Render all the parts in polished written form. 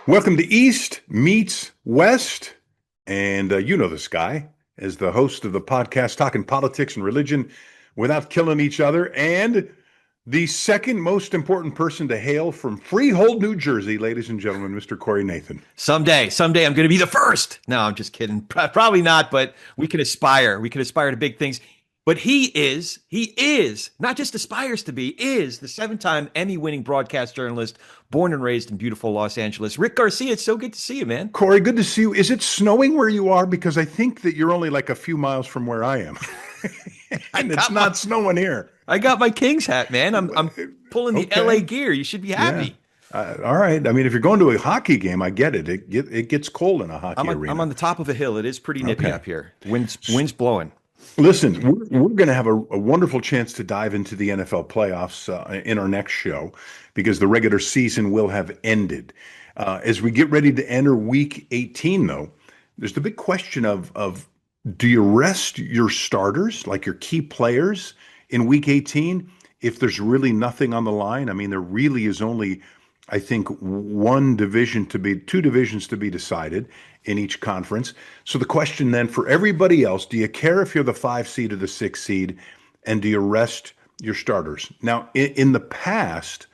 Welcome to East Meets West, and you know this guy as the host of the podcast Talking Politics and Religion Without Killing Each Other, and the second most important person to hail from Freehold, New Jersey, ladies and gentlemen, Mr. Corey Nathan. Someday I'm going to be the first. No, I'm just kidding. Probably not, but we can aspire. We can aspire to big things. But he is, not just aspires to be, is the 7-time Emmy-winning broadcast journalist, born and raised in beautiful Los Angeles. Rick Garcia, it's so good to see you, man. Corey, good to see you. Is it snowing where you are? Because I think that you're only like a few miles from where I am. And it's not snowing here. I got my Kings hat, man. I'm pulling the LA gear. You should be happy. Yeah. All right. I mean, if you're going to a hocky game, I get it. It gets cold in a hockey arena. I'm on the top of a hill. It is pretty nippy up here. Wind's blowing. Listen, we're going to have a wonderful chance to dive into the NFL playoffs in our next show because the regular season will have ended. As we get ready to enter Week 18, though, there's the big question of do you rest your starters, like your key players, in Week 18 if there's really nothing on the line? I mean, there really is only, I think, two divisions to be decided in each conference. So the question then for everybody else, do you care if you're the 5 seed or the 6 seed, and do you rest your starters? Now, in the past,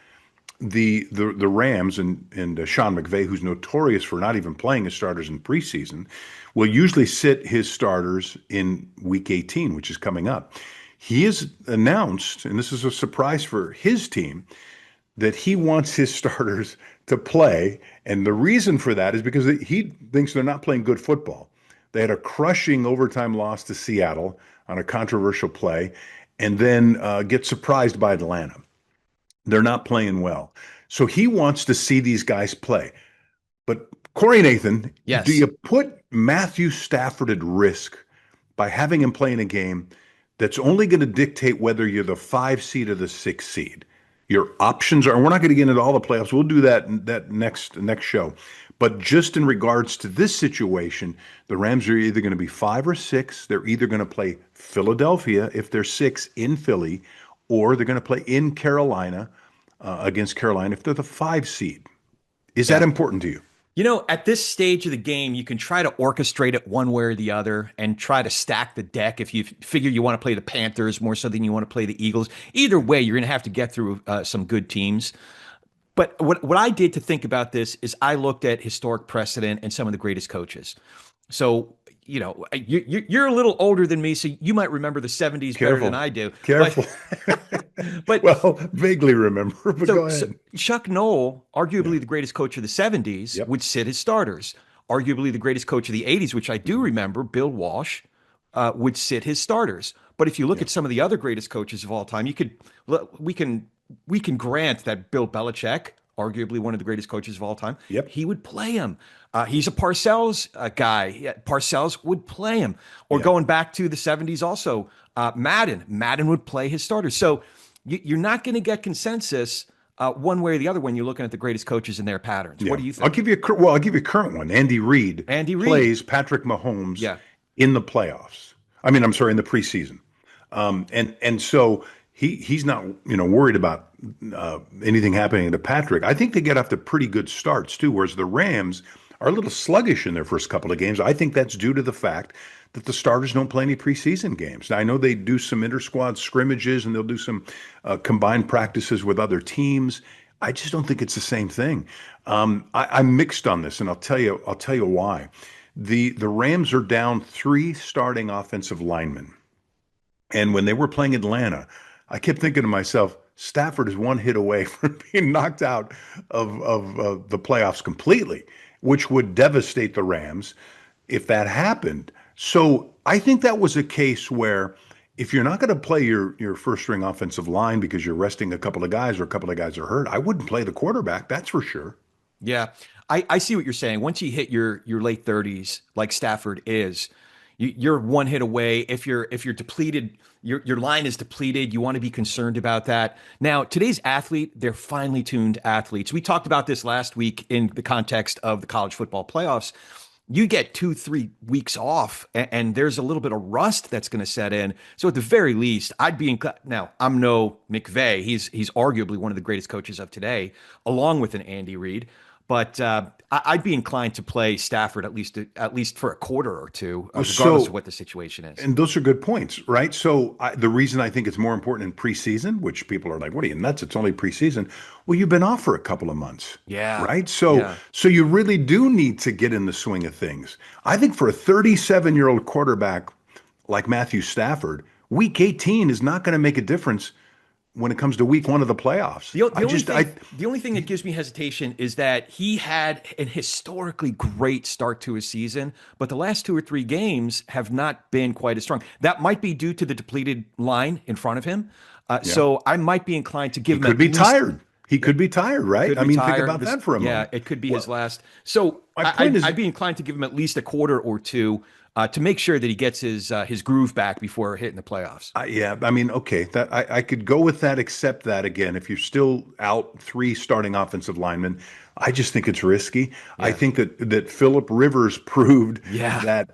the Rams and Sean McVay, who's notorious for not even playing his starters in preseason, will usually sit his starters in Week 18, which is coming up. He has announced, and this is a surprise for his team, that he wants his starters to play. And the reason for that is because he thinks they're not playing good football. They had a crushing overtime loss to Seattle on a controversial play, and then get surprised by Atlanta. They're not playing well. So he wants to see these guys play. But Corey Nathan, yes. Do you put Matthew Stafford at risk by having him play in a game that's only going to dictate whether you're the 5 seed or the 6 seed? Your options are, and we're not going to get into all the playoffs. We'll do that next show. But just in regards to this situation, the Rams are either going to be 5 or 6. They're either going to play Philadelphia if they're 6 in Philly, or they're going to play in Carolina against Carolina if they're the 5 seed. Is that important to you? You know, at this stage of the game, you can try to orchestrate it one way or the other and try to stack the deck if you figure you want to play the Panthers more so than you want to play the Eagles. Either way, you're going to have to get through some good teams. But what I did to think about this is I looked at historic precedent and some of the greatest coaches. So, you know, you're a little older than me, so you might remember the 70s better than I do. Careful. But well, vaguely remember, but go ahead. So Chuck Noll, arguably the greatest coach of the 70s, would sit his starters. Arguably the greatest coach of the 80s, which I do remember, Bill Walsh, would sit his starters. But if you look at some of the other greatest coaches of all time, we can grant that Bill Belichick, arguably one of the greatest coaches of all time, he would play him. He's a Parcells guy. Parcells would play him. Or going back to the 70s also, Madden would play his starters. So you're not going to get consensus one way or the other when you're looking at the greatest coaches and their patterns. What do you think? I'll give you a current one. Andy Reid plays Patrick Mahomes in the playoffs. I mean, I'm sorry, in the preseason. And so he's not, worried about anything happening to Patrick. I think they get off to pretty good starts too, whereas the Rams are a little sluggish in their first couple of games. I think that's due to the fact that the starters don't play any preseason games. Now, I know they do some inter-squad scrimmages and they'll do some combined practices with other teams. I just don't think it's the same thing. I'm mixed on this, and I'll tell you why. The Rams are down 3 starting offensive linemen, and when they were playing Atlanta, I kept thinking to myself, Stafford is one hit away from being knocked out of the playoffs completely, which would devastate the Rams if that happened. So I think that was a case where if you're not going to play your first string offensive line because you're resting a couple of guys or a couple of guys are hurt, I wouldn't play the quarterback. That's for sure. Yeah, I see what you're saying. Once you hit your late 30s, like Stafford is, You're one hit away. If you're depleted, your line is depleted. You want to be concerned about that. Now, today's athlete, they're finely tuned athletes. We talked about this last week in the context of the college football playoffs. You get 2-3 weeks off, and there's a little bit of rust that's going to set in. So at the very least, I'd be now. I'm no McVay. He's arguably one of the greatest coaches of today, along with an Andy Reid. But I'd be inclined to play Stafford at least for a quarter or two, regardless of what the situation is. And those are good points, right? So the reason I think it's more important in preseason, which people are like, "What are you nuts? It's only preseason." Well, you've been off for a couple of months, Yeah. right? So you really do need to get in the swing of things. I think for a 37-year-old quarterback like Matthew Stafford, Week 18 is not going to make a difference when it comes to week 1 of the playoffs. The only thing that gives me hesitation is that he had an historically great start to his season, but the last 2 or 3 games have not been quite as strong. That might be due to the depleted line in front of him. So I might be inclined to give him. He could be tired. He could be tired, right? I mean, think about that for a moment. Yeah, it could be his last. So I'd be inclined to give him at least a quarter or two to make sure that he gets his groove back before hitting the playoffs. Yeah, I mean, okay, that I could go with that, except that again, if you're still out 3 starting offensive linemen, I just think it's risky. Yeah. I think that Phillip Rivers proved that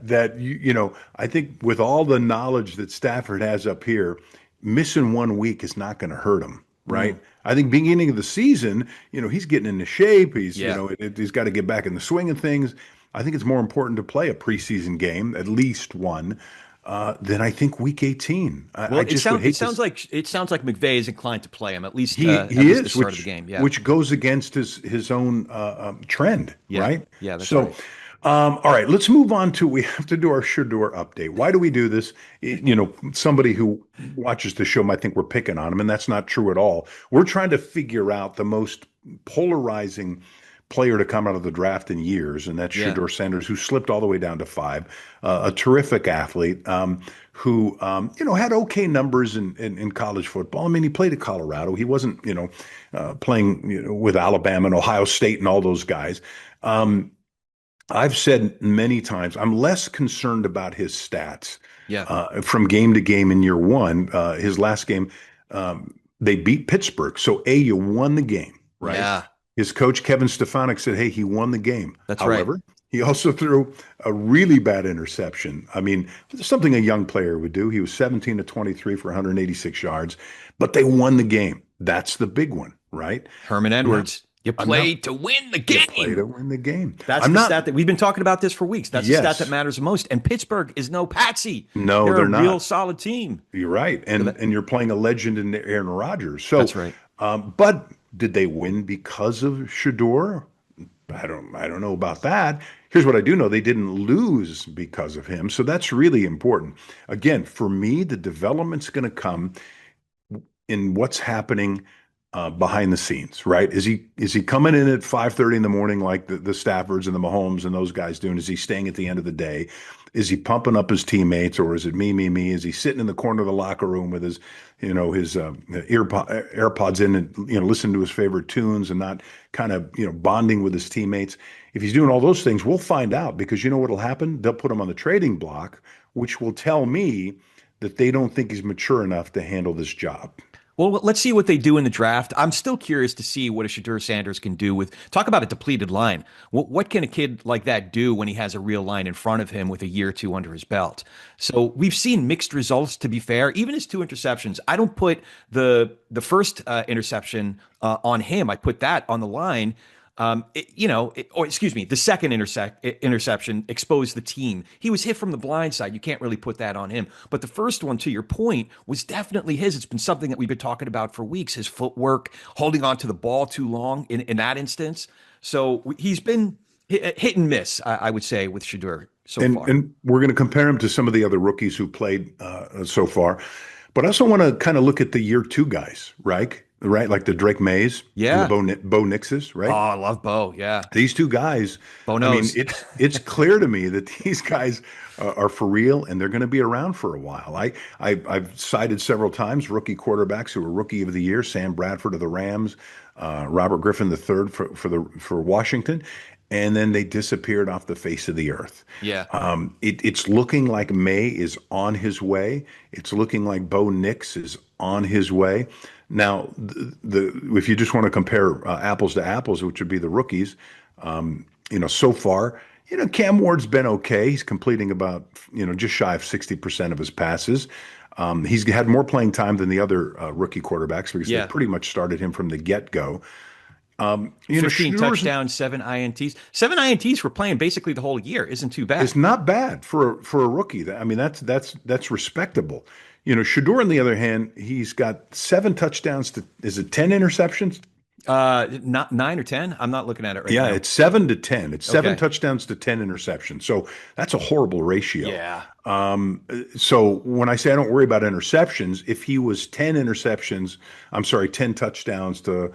I think with all the knowledge that Stafford has up here, missing 1 week is not going to hurt him, right? I think beginning of the season, he's getting into shape. He's he's got to get back in the swing of things. I think it's more important to play a preseason game, at least one, than I think Week 18. It sounds like McVay is inclined to play him at least. He at is the start of the game, which goes against his own trend, right? Yeah, that's right. All right, let's move on to, we have to do our Shedeur update. Why do we do this? Somebody who watches the show might think we're picking on him, and that's not true at all. We're trying to figure out the most polarizing player to come out of the draft in years, and that's Shedeur Sanders, who slipped all the way down to 5. A terrific athlete who had okay numbers in college football. I mean, he played at Colorado. He wasn't playing with Alabama and Ohio State and all those guys. I've said many times I'm less concerned about his stats from game to game in year 1. His last game, they beat Pittsburgh, so you won the game, right? Yeah. His coach, Kevin Stefanik, said, hey, he won the game. However, right. He also threw a really bad interception. I mean, something a young player would do. He was 17 to 23 for 186 yards, but they won the game. That's the big one, right? Herman Edwards. You played to win the game. You play to win the game. That's the stat that we've been talking about this for weeks. That's the stat that matters the most. And Pittsburgh is no patsy. No, they're not. A real solid team. You're right. And you're playing a legend in Aaron Rodgers. So that's right. But did they win because of Shedeur? I don't know about that. Here's what I do know. They didn't lose because of him. So that's really important. Again, for me, the development's going to come in what's happening behind the scenes, right? Is he coming in at 5:30 in the morning like the Staffords and the Mahomes and those guys doing? Is he staying at the end of the day? Is he pumping up his teammates, or is it me? Is he sitting in the corner of the locker room with his AirPods in and listening to his favorite tunes and not kind of bonding with his teammates? If he's doing all those things, we'll find out, because what'll happen? They'll put him on the trading block, which will tell me that they don't think he's mature enough to handle this job. Well, let's see what they do in the draft. I'm still curious to see what a Shedeur Sanders can do with, talk about a depleted line. What can a kid like that do when he has a real line in front of him with a year or two under his belt? So we've seen mixed results, to be fair. Even his 2 interceptions, I don't put the first interception on him. I put that on the line. The second interception exposed the team. He was hit from the blind side. You can't really put that on him. But the first one, to your point, was definitely his. It's been something that we've been talking about for weeks. His footwork, holding on to the ball too long in that instance. So he's been hit and miss, I would say, with Shedeur so far. And we're going to compare him to some of the other rookies who played so far. But I also want to kind of look at the year 2 guys, right? Right, like the Drake Mays, and the Bo Nixes, right? Oh, I love Bo. Yeah, these 2 guys. Bo knows. I mean, it's clear to me that these guys are for real, and they're going to be around for a while. I've cited several times rookie quarterbacks who were Rookie of the Year: Sam Bradford of the Rams, Robert Griffin III for Washington, and then they disappeared off the face of the earth. Yeah. It's looking like May is on his way. It's looking like Bo Nix is on his way. Now, if you just want to compare apples to apples, which would be the rookies, so far, Cam Ward's been okay. He's completing about, just shy of 60% of his passes. He's had more playing time than the other rookie quarterbacks because they pretty much started him from the get-go. 15 touchdowns, 7 INTs. 7 INTs for playing basically the whole year isn't too bad. It's not bad for a rookie. I mean, that's respectable. Shedeur, on the other hand, he's got 7 touchdowns to, is it 10 interceptions? Not 9 or 10. I'm not looking at it right now. Yeah, it's 7 to 10. It's 7 touchdowns to 10 interceptions. So that's a horrible ratio. Yeah. So when I say I don't worry about interceptions, if he was 10 touchdowns to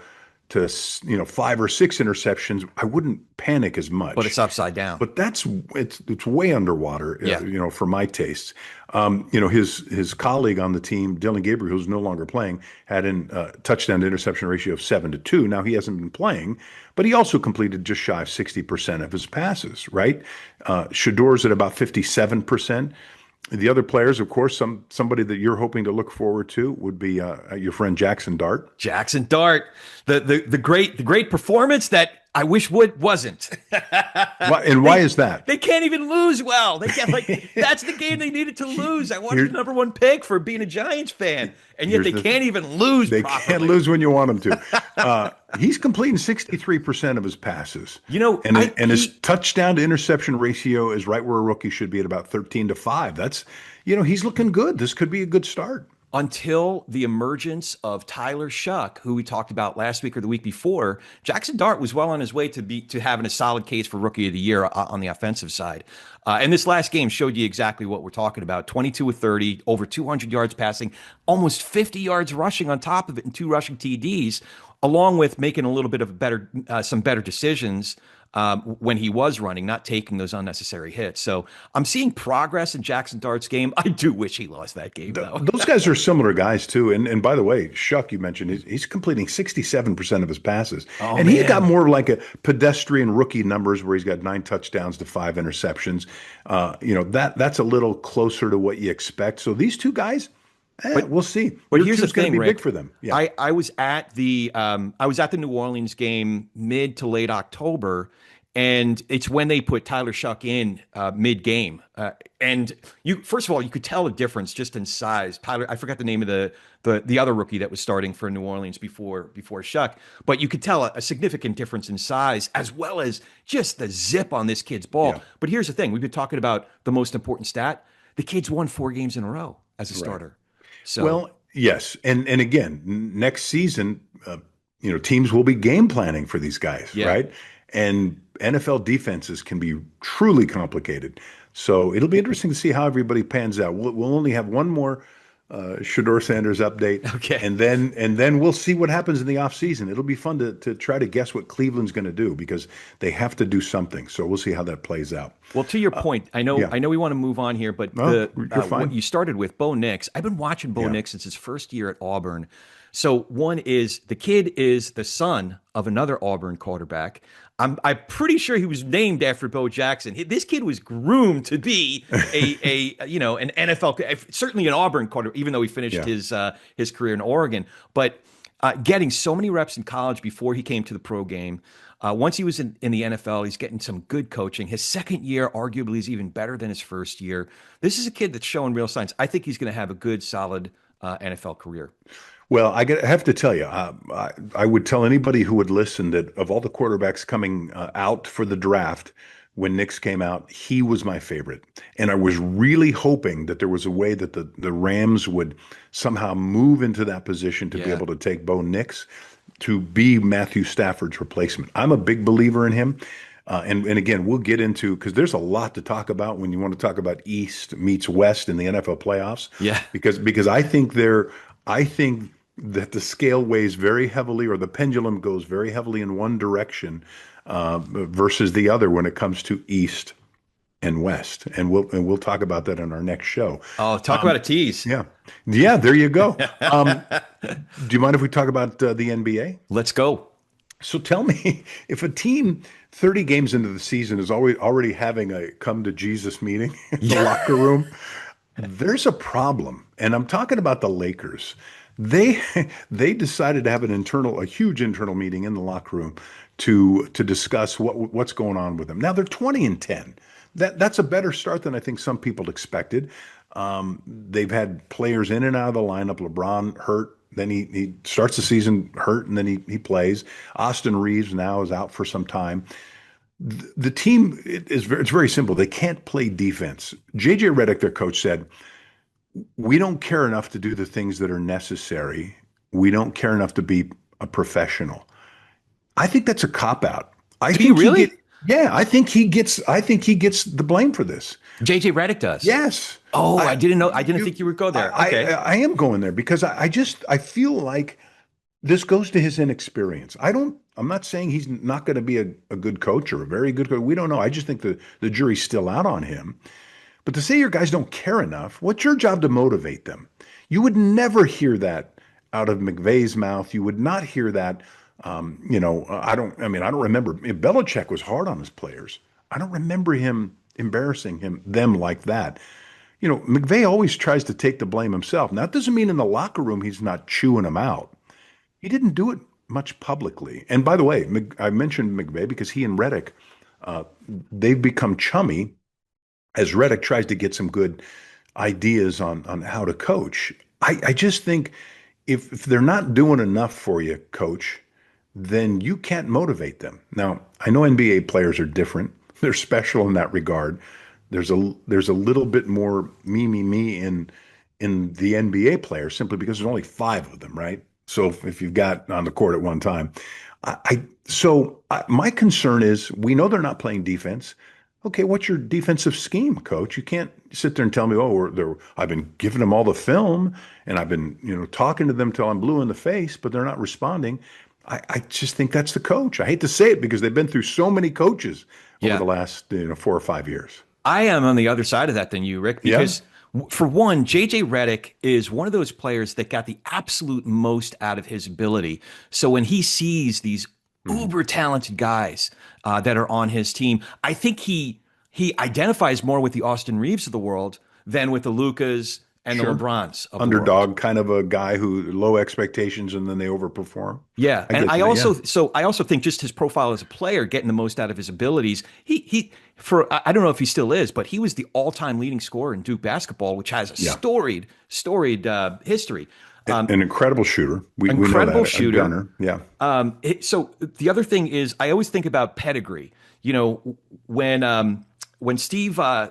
5 or 6 interceptions, I wouldn't panic as much. But it's upside down. But it's way underwater, for my tastes. His colleague on the team, Dylan Gabriel, who's no longer playing, had a touchdown to interception ratio of 7 to 2. Now he hasn't been playing, but he also completed just shy of 60% of his passes, right? Shedeur's at about 57%. The other players, of course, somebody that you're hoping to look forward to would be your friend Jaxson Dart. Jaxson Dart, the great performance that I wish wasn't. Why is that? They can't even lose well. They can't that's the game they needed to lose. I wanted the number 1 pick for being a Giants fan, and yet they can't even lose. They properly. Can't lose when you want them to. He's completing 63% of his passes. And his touchdown to interception ratio is right where a rookie should be at about 13 to 5. That's he's looking good. This could be a good start. Until the emergence of Tyler Shuck, who we talked about last week or the week before, Jaxson Dart was well on his way to having a solid case for Rookie of the Year on the offensive side. And this last game showed you exactly what we're talking about. 22 of 30, over 200 yards passing, almost 50 yards rushing on top of it, and 2 rushing TDs, along with making a little bit of some better decisions when he was running, not taking those unnecessary hits. So I'm seeing progress in Jaxson Dart's game. I do wish he lost that game, though. Those guys are similar guys, too. And by the way, Shuck, you mentioned, he's completing 67% of his passes. And he's got more like a pedestrian rookie numbers where he's got 9 touchdowns to 5 interceptions. That's a little closer to what you expect. So these two guys, we'll see. But here's the thing, Rick, big for them. Yeah. I was at the New Orleans game mid to late October, and it's when they put Tyler Shuck in mid game. And first of all, you could tell a difference just in size. Tyler, I forgot the name of the other rookie that was starting for New Orleans before Shuck, but you could tell a significant difference in size as well as just the zip on this kid's ball. Yeah. But here's the thing: we've been talking about the most important stat. The kid's won 4 games in a row as a starter. So, well, yes, and again, next season, teams will be game planning for these guys, right? And NFL defenses can be truly complicated. So it'll be interesting to see how everybody pans out. We'll only have one more Shedeur Sanders update, okay, and then we'll see what happens in the offseason. It'll be fun to try to guess what Cleveland's going to do because they have to do something. So we'll see how that plays out. Well, to your point, I know we want to move on here, but what you started with Bo Nix. I've been watching Bo Nix since his first year at Auburn. So one is the kid is the son of another Auburn quarterback. I'm pretty sure he was named after Bo Jaxson. This kid was groomed to be an NFL, certainly an Auburn quarterback, even though he finished his career in Oregon. But getting so many reps in college before he came to the pro game. Once he was in the NFL, he's getting some good coaching. His second year, arguably, is even better than his first year. This is a kid that's showing real signs. I think he's going to have a good, solid NFL career. Well, I have to tell you, I would tell anybody who would listen that of all the quarterbacks coming out for the draft, when Nix came out, he was my favorite. And I was really hoping that there was a way that the Rams would somehow move into that position to be able to take Bo Nix to be Matthew Stafford's replacement. I'm a big believer in him. And again, we'll get into, because there's a lot to talk about when you want to talk about East meets West in the NFL playoffs. Yeah. Because I think that the scale weighs very heavily, or the pendulum goes very heavily in one direction versus the other when it comes to East and West, and we'll talk about that in our next show. Oh, talk about a tease. Yeah, there you go. Do you mind if we talk about the NBA? Let's go. So tell me, if a team 30 games into the season is already having a come to Jesus meeting in the Yeah. locker room, there's a problem. And I'm talking about the Lakers. They they decided to have a huge internal meeting in the locker room to discuss what's going on with them. Now they're 20-10. That's a better start than I think some people expected. They've had players in and out of the lineup. LeBron hurt, then he starts the season hurt, and then he plays. Austin Reeves now is out for some time. The team it's very simple. They can't play defense. JJ Redick, their coach, said, "We don't care enough to do the things that are necessary. We don't care enough to be a professional." I think that's a cop out. I Do you think he get really? yeah, I think he gets the blame for this. JJ Redick does. Yes. Oh, I I didn't know. I didn't you think you would go there. I Okay. I am going there because I feel like this goes to his inexperience. I'm not saying he's not going to be a good coach or a very good coach. We don't know. I just think the jury's still out on him. But to say your guys don't care enough, what's your job to motivate them? You would never hear that out of McVay's mouth. You would not hear that. I don't remember. Belichick was hard on his players. I don't remember him embarrassing them like that. McVay always tries to take the blame himself. Now, that doesn't mean in the locker room he's not chewing them out. He didn't do it much publicly. And by the way, I mentioned McVay because he and Redick, uh, they've become chummy as Redick tries to get some good ideas on how to coach. I just think if they're not doing enough for you, coach, then you can't motivate them. Now, I know NBA players are different. They're special in that regard. There's a little bit more me in the NBA players simply because there's only five of them, right? So if you've got on the court at one time, my concern is we know they're not playing defense. Okay, what's your defensive scheme, coach? You can't sit there and tell me, oh, I've been giving them all the film and I've been, talking to them till I'm blue in the face, but they're not responding. I just think that's the coach. I hate to say it because they've been through so many coaches over Yeah. the last 4 or 5 years. I am on the other side of that than you, Rick, Yeah. because for one, JJ Redick is one of those players that got the absolute most out of his ability. So when he sees these Mhm. uber talented guys that are on his team, I think he identifies more with the Austin Reeves of the world than with the Lucas and the Sure. LeBrons of the world. Underdog, kind of a guy who low expectations and then they overperform. Yeah, I and get you. Yeah. I also think just his profile as a player, getting the most out of his abilities. He for I don't know if he still is, but he was the all-time leading scorer in Duke basketball, which has a Yeah. storied history. An incredible shooter. We know Incredible that. A shooter. gunner. Yeah. So the other thing is, I always think about pedigree. When Steve, why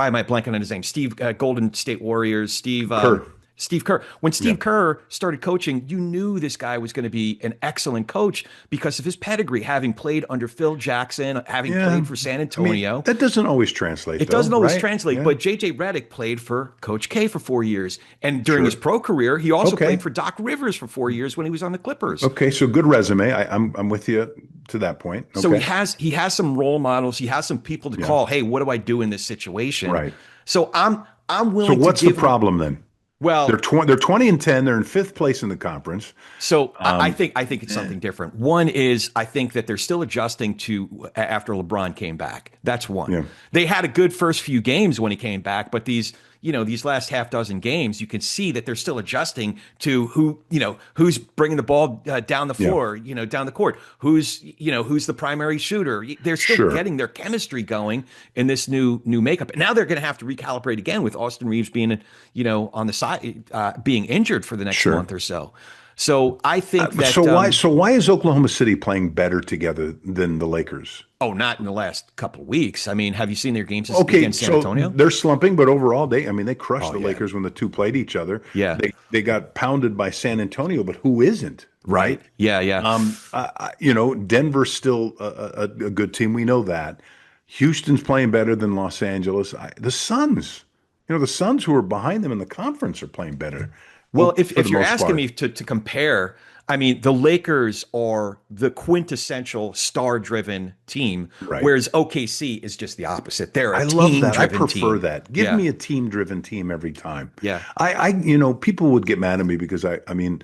am I blanking on his name? Steve, Golden State Warriors, Kerr. Steve Kerr. When Yeah. Steve Kerr started coaching, you knew this guy was going to be an excellent coach because of his pedigree, having played under Phil Jackson, having Yeah. played for San Antonio. That doesn't always translate, It though, doesn't always right? translate, Yeah. but JJ Redick played for Coach K for 4 years. And during Sure. his pro career, he also Okay. played for Doc Rivers for 4 years when he was on the Clippers. Okay, so good resume. I'm with you to that point. So Okay. he has some role models. He has some people to Yeah. call. Hey, what do I do in this situation? Right. So I'm So willing to what's the give him. problem then? They're Well, 20-10. They're in fifth place in the conference. so I think it's something different. One is I think that they're still adjusting to after LeBron came back. That's one. Yeah. They had a good first few games when he came back, but these last half dozen games, you can see that they're still adjusting to who's bringing the ball down the Yeah. floor, down the court, who's the primary shooter. They're still Sure. getting their chemistry going in this new makeup. And now they're going to have to recalibrate again with Austin Reeves being, on the side, being injured for the next Sure. month or so. So I think that. So why is Oklahoma City playing better together than the Lakers? Oh, not in the last couple of weeks. I mean, have you seen their games Okay, against San so Antonio? they're slumping, but overall, they crushed Oh, the yeah. Lakers when the two played each other. Yeah. They got pounded by San Antonio, but who isn't? Right. Yeah. Yeah. Denver's still a good team. We know that. Houston's playing better than Los Angeles. The Suns, the Suns who are behind them in the conference are playing better. Well, for if the you're most asking part. me to compare, I mean, the Lakers are the quintessential star-driven team, Right. whereas OKC is just the opposite. They're a I love that. I team-driven prefer team. that. Give Yeah. me a team-driven team every time. Yeah. People would get mad at me because I mean,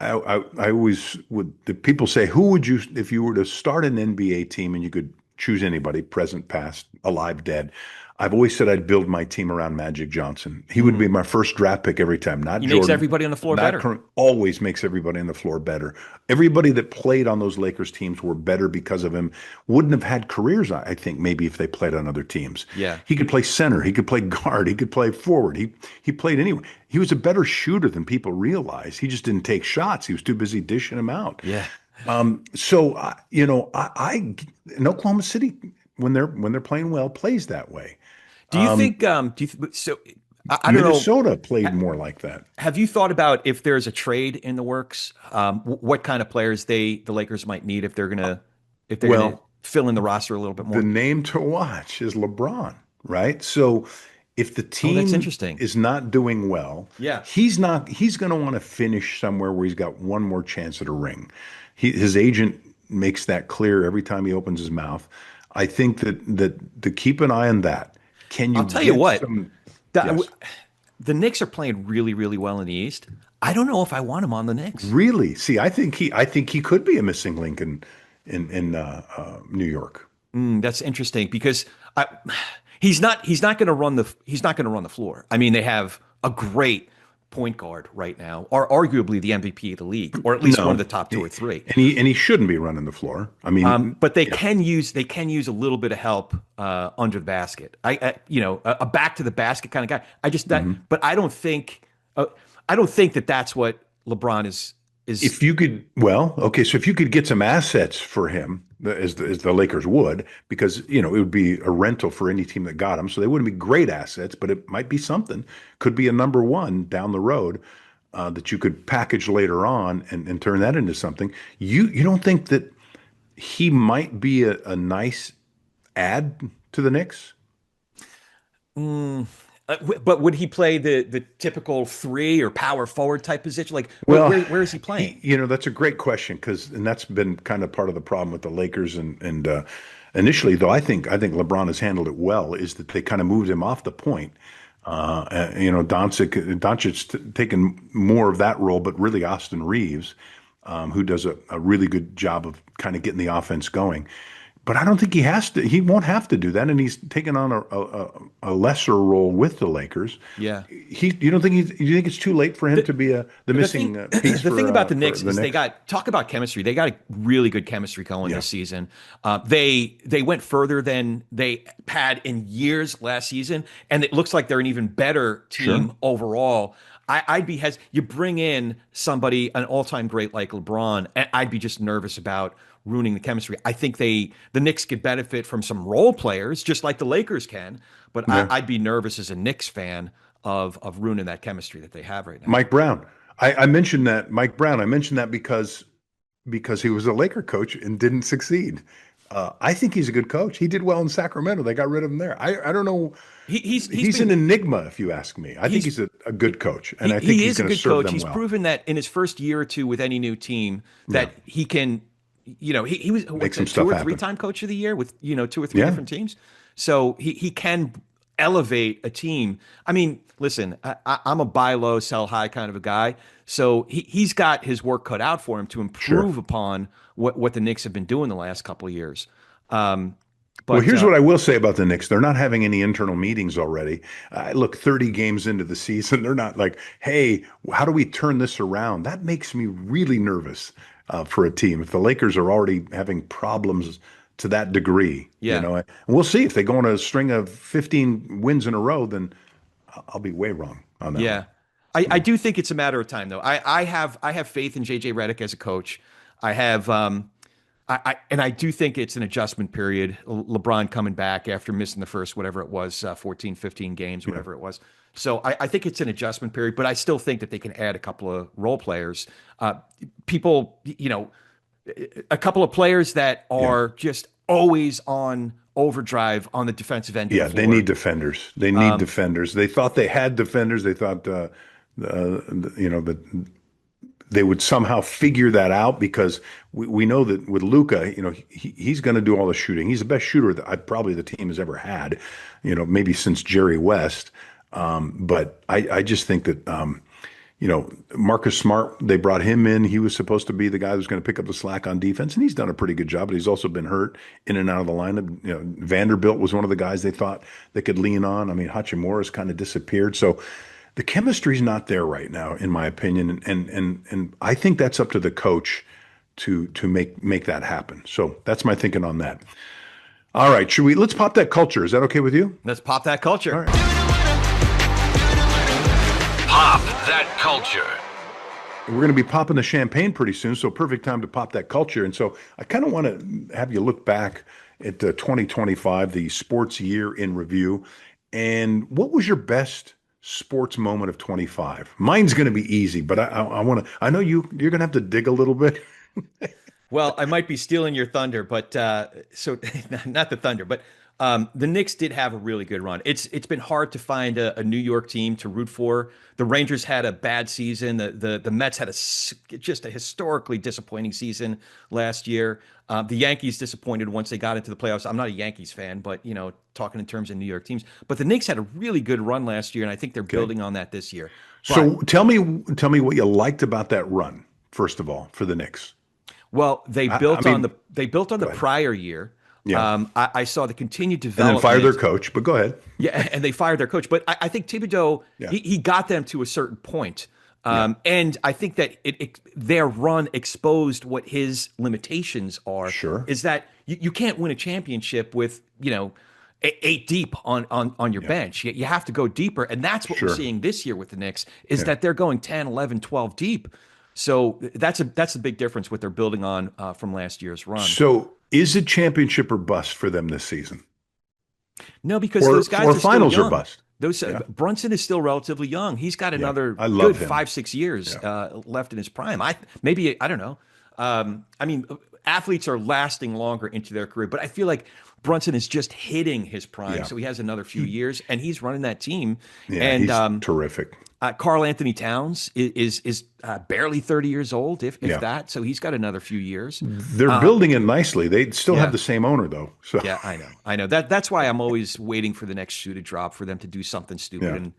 I always would, the people say, who would you, if you were to start an NBA team and you could choose anybody, present, past, alive, dead. I've always said I'd build my team around Magic Johnson. He would be my first draft pick every time, not He makes Jordan, everybody on the floor not better. current, always makes everybody on the floor better. Everybody that played on those Lakers teams were better because of him. Wouldn't have had careers, I think, maybe if they played on other teams. Yeah. He could play center, he could play guard, he could play forward. He played anywhere. He was a better shooter than people realize. He just didn't take shots. He was too busy dishing them out. Yeah. So I in Oklahoma City when they're playing well plays that way. Do you think? So? I don't know. Minnesota played more like that. Have you thought about if there's a trade in the works? What kind of players the Lakers might need if they're gonna fill in the roster a little bit more? The name to watch is LeBron, right? So if the Oh, that's team interesting. is not doing well, Yeah. he's going to want to finish somewhere where he's got one more chance at a ring. His agent makes that clear every time he opens his mouth. I think that to keep an eye on that. Can you I'll tell you get what. some? The, Yes. the Knicks are playing really, really well in the East. I don't know if I want him on the Knicks. Really? See, I think he could be a missing link in New York. That's interesting because he's not going to run the floor. I mean, they have a great point guard right now, or arguably the MVP of the league, or at least one No, of the top two or three. and he shouldn't be running the floor. I mean, But can use a little bit of help under the basket. A back to the basket kind of guy. But I don't think that that's what LeBron is. if you could, well, okay, so if you could get some assets for him, as the Lakers would, because it would be a rental for any team that got him, so they wouldn't be great assets, but it might be something. Could be a number one down the road that you could package later on and turn that into something. You don't think that he might be a nice add to the Knicks? But would he play the typical three or power forward type position? Like, Well, where is he playing? that's a great question and that's been kind of part of the problem with the Lakers and initially, though I think LeBron has handled it well, is that they kind of moved him off the point. Doncic's taken more of that role, but really Austin Reeves, who does a really good job of kind of getting the offense going. But I don't think he has to. He won't have to do that, and he's taken on a lesser role with the Lakers. Yeah. You don't think you think it's too late for him to be the missing piece? The thing about the Knicks for is the they talk about chemistry. They got a really good chemistry going this season. They went further than they had in years last season, and it looks like they're an even better team overall. I'd be you bring in somebody, an all-time great like LeBron, and I'd be just nervous about ruining the chemistry. I think the Knicks could benefit from some role players, just like the Lakers can. But I'd be nervous as a Knicks fan of ruining that chemistry that they have right now. Mike Brown. I mentioned that Mike Brown. I mentioned that because he was a Laker coach and didn't succeed. I think he's a good coach. He did well in Sacramento. They got rid of him there. I don't know. He's an enigma, if you ask me. I think he's a good coach, and I think he's going to serve them He's well. proven that in his first year or two with any new team that he can. He was Make some two stuff or happen. three-time coach of the year with two or three different teams. So he can elevate a team. I mean, listen, I'm a buy low, sell high kind of a guy. So he's got his work cut out for him to improve upon what the Knicks have been doing the last couple of years. Well, here's what I will say about the Knicks. They're not having any internal meetings already. Look, 30 games into the season, they're not like, hey, how do we turn this around? That makes me really nervous for a team. If the Lakers are already having problems to that degree, and we'll see if they go on a string of 15 wins in a row, then I'll be way wrong on that. Yeah. I do think it's a matter of time, though. I have faith in JJ Redick as a coach. I have and I do think it's an adjustment period. LeBron coming back after missing the first, whatever it was, 14, 15 games, whatever it was. So I think it's an adjustment period, but I still think that they can add a couple of role players. People, a couple of players that are just always on overdrive on the defensive end. Yeah, of the they floor. need defenders. They need defenders. They thought they had defenders. They thought, that they would somehow figure that out because we know that with Luka, he's going to do all the shooting. He's the best shooter that probably the team has ever had, maybe since Jerry West. But I just think that Marcus Smart, they brought him in. He was supposed to be the guy who's going to pick up the slack on defense, and he's done a pretty good job, but he's also been hurt in and out of the lineup. Vanderbilt was one of the guys they thought they could lean on. I mean, Hachimura's kind of disappeared. So the chemistry's not there right now, in my opinion. And I think that's up to the coach to make that happen. So that's my thinking on that. All right, let's pop that culture. Is that okay with you? Let's pop that culture. All right. Pop that culture. We're going to be popping the champagne pretty soon, so perfect time to pop that culture. And so I kind of want to have you look back at 2025, the sports year in review. And what was your best sports moment of 25? Mine's going to be easy, but I know you're going to have to dig a little bit. Well, I might be stealing your thunder, but so not the thunder, but the Knicks did have a really good run. It's been hard to find a New York team to root for. The Rangers had a bad season. The Mets had just a historically disappointing season last year. The Yankees disappointed once they got into the playoffs. I'm not a Yankees fan, but talking in terms of New York teams. But the Knicks had a really good run last year, and I think they're building on that this year. So tell me what you liked about that run, first of all, for the Knicks. Well, they built on the prior year. Yeah. I saw the continued development. And then fired their coach, but go ahead. Yeah, and they fired their coach. But I think Thibodeau, he got them to a certain point. And I think that their run exposed what his limitations are. Sure. Is that you can't win a championship with, 8 deep on your bench. You have to go deeper. And that's what we're seeing this year with the Knicks, is that they're going 10, 11, 12 deep. So that's a big difference what they're building on from last year's run. So is it championship or bust for them this season? No, because those guys or are still finals young. or bust. Brunson is still relatively young. He's got another good 5-6 years left in his prime. I don't know. I mean, athletes are lasting longer into their career, but I feel like Brunson is just hitting his prime, so he has another few years, and he's running that team. Yeah, and he's terrific. Karl Anthony Towns is barely 30 years old, if that. So he's got another few years. They're building it nicely. They still have the same owner, though. So yeah, I know. That's why I'm always waiting for the next shoe to drop, for them to do something stupid, and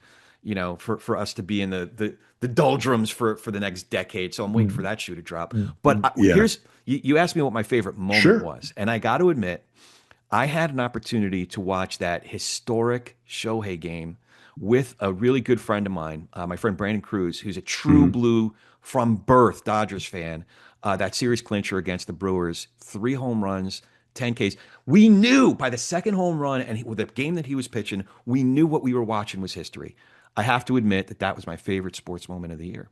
for us to be in the doldrums for the next decade. So I'm waiting for that shoe to drop. But here's you asked me what my favorite moment was, and I got to admit, I had an opportunity to watch that historic Shohei game with a really good friend of mine, my friend Brandon Cruz, who's a true blue from birth Dodgers fan. That series clincher against the Brewers, 3 home runs, 10 Ks. We knew by the second home run and with the game that he was pitching, we knew what we were watching was history. I have to admit that was my favorite sports moment of the year.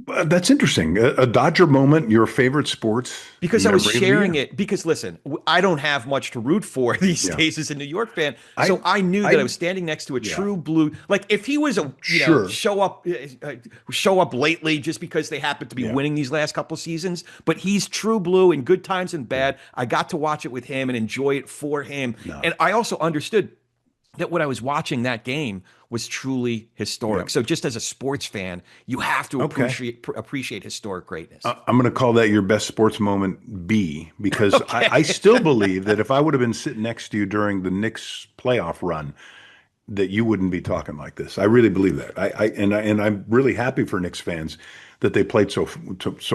That's interesting. A Dodger moment, your favorite sports? Because I was sharing it. Because listen, I don't have much to root for these days as a New York fan. So I knew that I was standing next to a true blue. Like if he was show up lately just because they happened to be winning these last couple seasons, but he's true blue in good times and bad. I got to watch it with him and enjoy it for him. No. And I also understood that what I was watching that game was truly historic. So just as a sports fan, you have to appreciate historic greatness. I'm going to call that your best sports moment B, because I still believe that if I would have been sitting next to you during the Knicks playoff run, that you wouldn't be talking like this. I really believe that. And I'm really happy for Knicks fans that they played so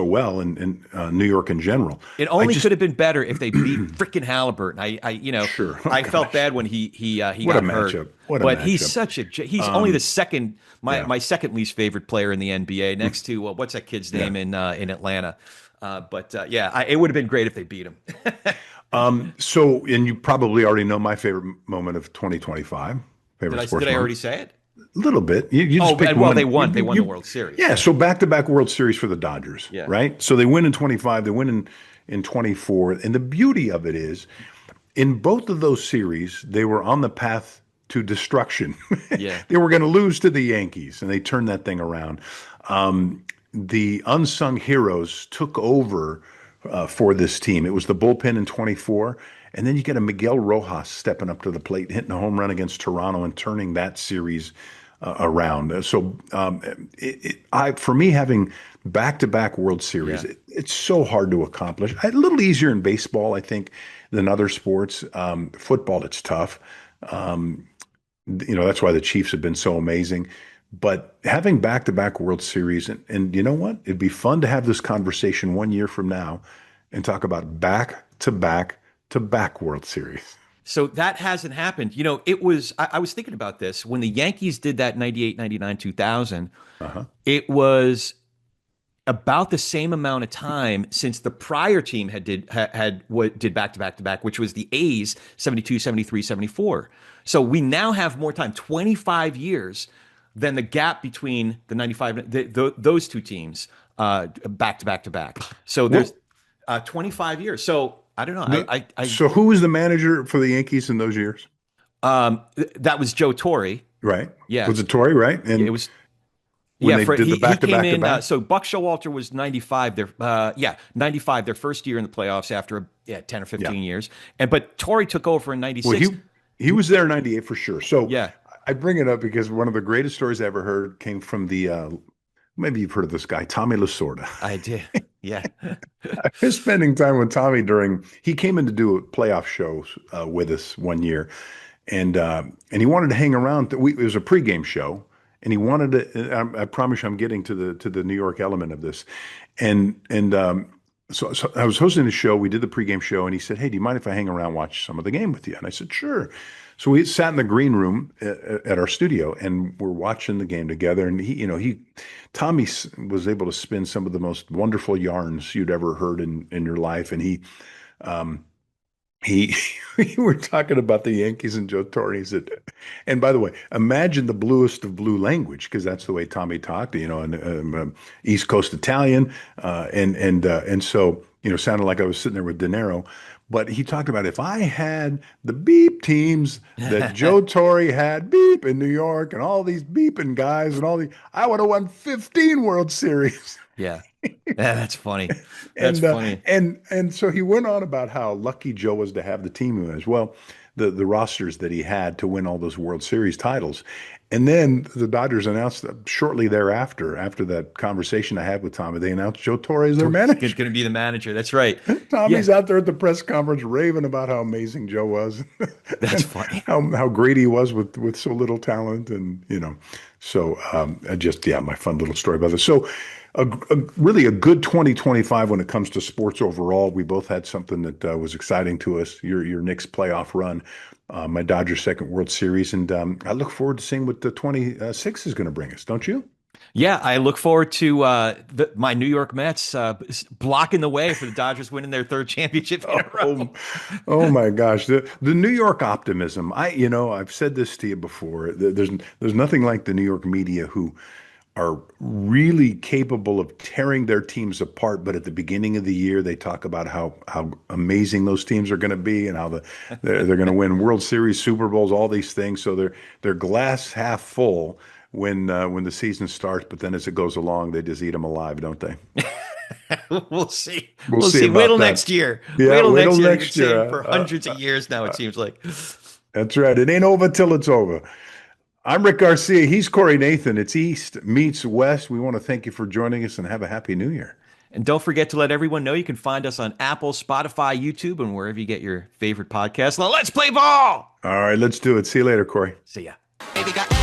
well in New York in general. It only could have been better if they beat freaking Halliburton. I felt bad when he got hurt. But he's only the second my second least favorite player in the NBA, next to what's that kid's name in Atlanta. It would have been great if they beat him. So, and you probably already know my favorite moment of 2025. Did I already say it? A little bit. You just picked one. They won the World Series. Yeah, so back-to-back World Series for the Dodgers, right? So they win in 25, they win in 24. And the beauty of it is, in both of those series, they were on the path to destruction. Yeah. They were going to lose to the Yankees, and they turned that thing around. The unsung heroes took over for this team. It was the bullpen in 24. And then you get a Miguel Rojas stepping up to the plate, hitting a home run against Toronto and turning that series around. So for me, having back-to-back World Series, it's so hard to accomplish. A little easier in baseball, I think, than other sports. Football, it's tough. That's why the Chiefs have been so amazing. But having back-to-back World Series, and you know what? It'd be fun to have this conversation 1 year from now and talk about back-to-back World Series. So that hasn't happened. It was, I was thinking about this when the Yankees did that 98, 99, 2000. It was about the same amount of time since the prior team did back to back to back, which was the A's 72, 73, 74. So we now have more time, 25 years than the gap between the 95, those two teams back to back to back. So there's 25 years. So I don't know. So who was the manager for the Yankees in those years? That was Joe Torre. Right. Yeah. Was it Torre, right? And it was. when they did the he back-to-back came in. to back? So Buck Showalter was 95. 95. Their first year in the playoffs after 10 or 15 years. But Torre took over in 96. Well, he was there in 98 for sure. So Yeah. I bring it up because one of the greatest stories I ever heard came from maybe you've heard of this guy, Tommy Lasorda. I did. Yeah. I was spending time with Tommy he came in to do a playoff show with us 1 year, and he wanted to hang around. It was a pregame show, and he wanted to. I promise you, I'm getting to the New York element of this, so I was hosting the show. We did the pregame show, and he said, "Hey, do you mind if I hang around and watch some of the game with you?" And I said, "Sure." So we sat in the green room at our studio, and we're watching the game together. And Tommy was able to spin some of the most wonderful yarns you'd ever heard in your life. And we were talking about the Yankees and Joe Torre. He said, and by the way, imagine the bluest of blue language, because that's the way Tommy talked, and East Coast Italian, and so sounded like I was sitting there with De Niro. But he talked about if I had the beep teams that Joe Torre had beep in New York and all these beeping guys and I would have won 15 World Series. Yeah. That's funny. That's funny. And so he went on about how lucky Joe was to have the team he was. Well, the rosters that he had to win all those World Series titles. And then the Dodgers announced that shortly thereafter, after that conversation I had with Tommy, they announced Joe Torre as their manager. He's going to be the manager. That's right. Tommy's out there at the press conference raving about how amazing Joe was. That's funny. How great he was with so little talent. And, so my fun little story about this. So really a good 2025 when it comes to sports overall. We both had something that was exciting to us, your Knicks playoff run, my Dodgers second World Series. And I look forward to seeing what the 26 is going to bring us, don't you? Yeah, I look forward to my New York Mets blocking the way for the Dodgers winning their third championship in a row. Oh my gosh, the New York optimism. I've said this to you before. There's nothing like the New York media who are really capable of tearing their teams apart. But at the beginning of the year, they talk about how amazing those teams are going to be and how they're going to win World Series, Super Bowls, all these things. So they're glass half full when the season starts. But then as it goes along, they just eat them alive, don't they? We'll see. We'll see. Wait till next year. Yeah, wait till next year. For hundreds of years now, it seems like. That's right. It ain't over till it's over. I'm Rick Garcia. He's Corey Nathan. It's East meets West. We want to thank you for joining us and have a happy New Year. And don't forget to let everyone know you can find us on Apple, Spotify, YouTube, and wherever you get your favorite podcasts. Now let's play ball. All right, let's do it. See you later, Corey. See ya. Baby got